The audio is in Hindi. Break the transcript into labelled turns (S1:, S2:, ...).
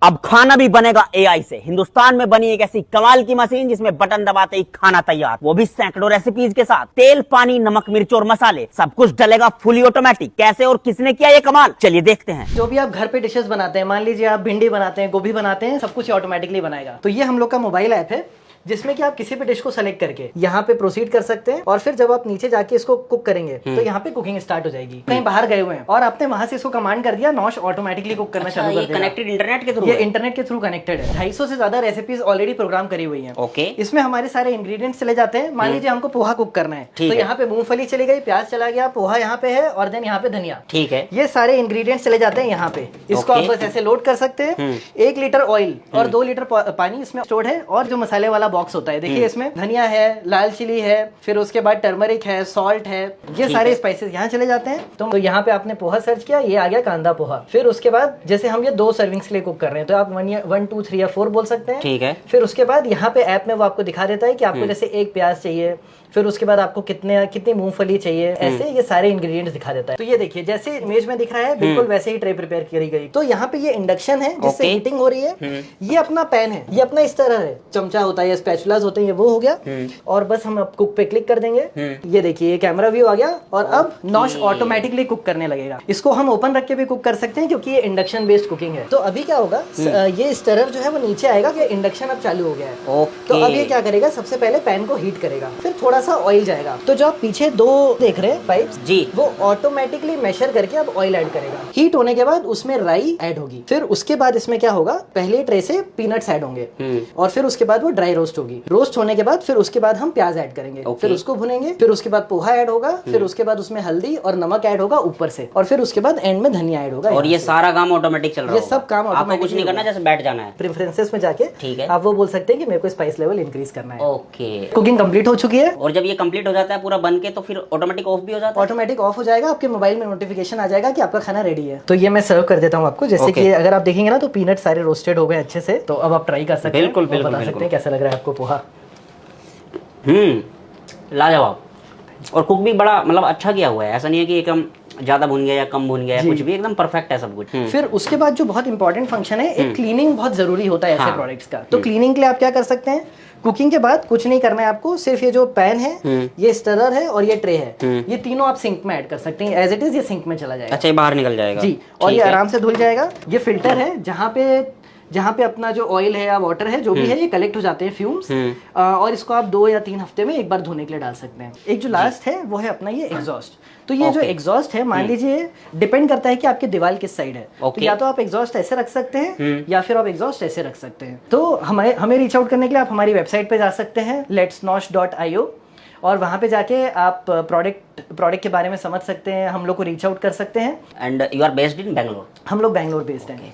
S1: अब खाना भी बनेगा एआई से। हिंदुस्तान में बनी एक ऐसी कमाल की मशीन जिसमें बटन दबाते ही खाना तैयार, वो भी सैकड़ों रेसिपीज के साथ। तेल, पानी, नमक, मिर्च और मसाले सब कुछ डलेगा फुली ऑटोमेटिक। कैसे और किसने किया ये कमाल, चलिए देखते हैं।
S2: जो भी आप घर पे डिशेस बनाते हैं, मान लीजिए आप भिंडी बनाते हैं, गोभी बनाते हैं, सब कुछ ऑटोमेटिकली बनाएगा। तो ये हम लोग का मोबाइल ऐप है जिसमें कि आप किसी भी डिश को सेलेक्ट करके यहाँ पे प्रोसीड कर सकते हैं और फिर जब आप नीचे जाके इसको कुक करेंगे तो यहाँ पे कुकिंग स्टार्ट हो जाएगी। कहीं बाहर गए हुए हैं और आपने वहां से इसको कमांड कर दिया, नॉश ऑटोमेटिकली कुक करना चालू कर देगा।
S1: कनेक्टेड इंटरनेट के थ्रू,
S2: ये इंटरनेट के थ्रू कनेक्टेड है। 250 से ज्यादा रेसिपीज ऑलरेडी प्रोग्राम करी हुई है।
S1: ओके,
S2: इसमें हमारे सारे इंग्रेडिएंट्स चले जाते हैं। मान लीजिए हमको पोहा कुक करना है तो यहाँ पे मूंगफली चली गई, प्याज चला गया, पोहा यहाँ पे है और देन यहाँ पे धनिया।
S1: ठीक है,
S2: ये सारे इंग्रेडिएंट्स चले जाते हैं यहाँ पे। इसको आप बस ऐसे लोड कर सकते हैं। 1 लीटर ऑयल और 2 लीटर पानी इसमें स्टोर्ड है। और जो मसाले वाला बॉक्स होता है, देखिए इसमें धनिया है, लाल चिली है, फिर उसके बाद टर्मरिक है, सॉल्ट है, ये सारे स्पाइसेस यहाँ चले जाते हैं। तो यहाँ पे आपने पोहा सर्च किया, ये आ गया कांदा पोहा। फिर उसके बाद जैसे हम ये 2 सर्विंग्स के लिए कुक कर रहे हैं तो आप 1 2 3 या 4 बोल सकते हैं।
S1: ठीक है।
S2: फिर उसके बाद यहाँ पे ऐप में वो आपको दिखा देता है कि आपको जैसे 1 प्याज चाहिए, फिर उसके बाद आपको कितनी मूंगफली चाहिए, ऐसे ये सारे इंग्रेडिएंट्स दिखा देता है। तो ये देखिए जैसे इमेज में दिख रहा है बिल्कुल वैसे ही ट्रे प्रिपेयर करी गई। तो यहाँ पे ये इंडक्शन है जिससे हीटिंग हो रही है। ये अपना पैन है, ये अपना इस तरह है, चमचा होता है या स्पैचुलास होते हैं, ये वो हो गया। और बस हम अब कुक पे क्लिक कर देंगे। ये देखिए ये कैमरा व्यू आ गया और अब नॉश ऑटोमेटिकली कुक करने लगेगा। इसको हम ओपन रख के भी कुक कर सकते हैं क्योंकि ये इंडक्शन बेस्ड कुकिंग है। तो अभी क्या होगा, ये स्टरर जो है वो नीचे आएगा कि इंडक्शन अब चालू हो गया है। तो अब ये क्या करेगा, सबसे पहले पैन को हीट करेगा, फिर थोड़ा सा ऑयल जाएगा। तो जो आप पीछे 2 देख रहे हैं पाइप्स
S1: जी,
S2: वो ऑटोमेटिकली मेजर करके अब ऑयल ऐड करेगा। हीट होने के बाद उसमें राई ऐड होगी। फिर उसके बाद इसमें क्या होगा, पहले ट्रे से पीनट्स ऐड होंगे और फिर उसके बाद वो ड्राई रोस्ट होगी। रोस्ट होने के बाद फिर उसके बाद हम प्याज ऐड करेंगे, फिर उसको भुनेंगे। फिर उसके बाद पोहा ऐड होगा, फिर उसके बाद उसमें हल्दी और नमक ऐड होगा ऊपर से, और फिर उसके बाद एंड में धनिया ऐड होगा।
S1: और ये सारा काम ऑटोमेटिक चल रहा है।
S2: ये सब काम
S1: आपको कुछ नहीं करना, जैसे बैठ जाना है।
S2: प्रेफरेंसेस में जाके
S1: ठीक है,
S2: आप वो बोल सकते हैं कि मेरे को स्पाइस लेवल इंक्रीज करना है।
S1: ओके,
S2: कुकिंग कंप्लीट हो चुकी है।
S1: और जब ये कंप्लीट हो जाता है पूरा बन के तो फिर ऑटोमेटिक ऑफ भी हो जाता है।
S2: ऑटोमेटिक ऑफ हो जाएगा, आपके मोबाइल में नोटिफिकेशन आ जाएगा कि आपका खाना रेडी है। तो ये मैं सर्व कर देता हूँ आपको। जैसे कि अगर आप देखेंगे ना तो पीनट सारे रोस्टेड हो गए अच्छे से। तो अब आप ट्राई कर सकते हैं,
S1: बिल्कुल बिल्कुल,
S2: बता सकते हैं कैसा लग रहा है आपको पोहा।
S1: लाजवाब। और कुक भी बड़ा मतलब अच्छा किया हुआ है, ऐसा नहीं है कि एकदम ज्यादा भून गया या कम भून गया, कुछ भी एकदम परफेक्ट है सब कुछ।
S2: फिर उसके बाद जो बहुत इंपॉर्टेंट फंक्शन है, एक क्लीनिंग बहुत जरूरी होता है ऐसे प्रोडक्ट्स का। तो क्लीनिंग के लिए आप क्या कर सकते हैं, कुकिंग के बाद कुछ नहीं करना है आपको, सिर्फ ये जो पैन है, ये स्टरर है और ये ट्रे है, ये तीनों आप सिंक में ऐड कर सकते हैं। एज इट इज ये सिंक में चला जाएगा।
S1: अच्छा, ये बाहर निकल जाएगा
S2: जी, और ये आराम से धुल जाएगा। ये फिल्टर है जहाँ पे अपना जो ऑयल है या वाटर है जो भी है ये कलेक्ट हो जाते हैं फ्यूम्स, और इसको आप 2 या 3 हफ्ते में एक बार धोने के लिए डाल सकते हैं। एक जो लास्ट है वो है अपना ये एग्जॉस्ट। तो ये जो एग्जॉस्ट है, मान लीजिए डिपेंड करता है कि आपकी दीवार किस साइड है। तो या तो आप एग्जॉस्ट ऐसे रख सकते हैं या फिर आप एग्जॉस्ट ऐसे रख सकते हैं। तो हमें रीच आउट करने के लिए आप हमारी वेबसाइट पे जा सकते हैं letsnosh.io, और वहाँ पे जाके आप प्रोडक्ट के बारे में समझ सकते हैं, हम लोग को रीच आउट कर सकते हैं।
S1: And you are based in Bangalore?
S2: हम लोग बैंगलोर बेस्ड हैं।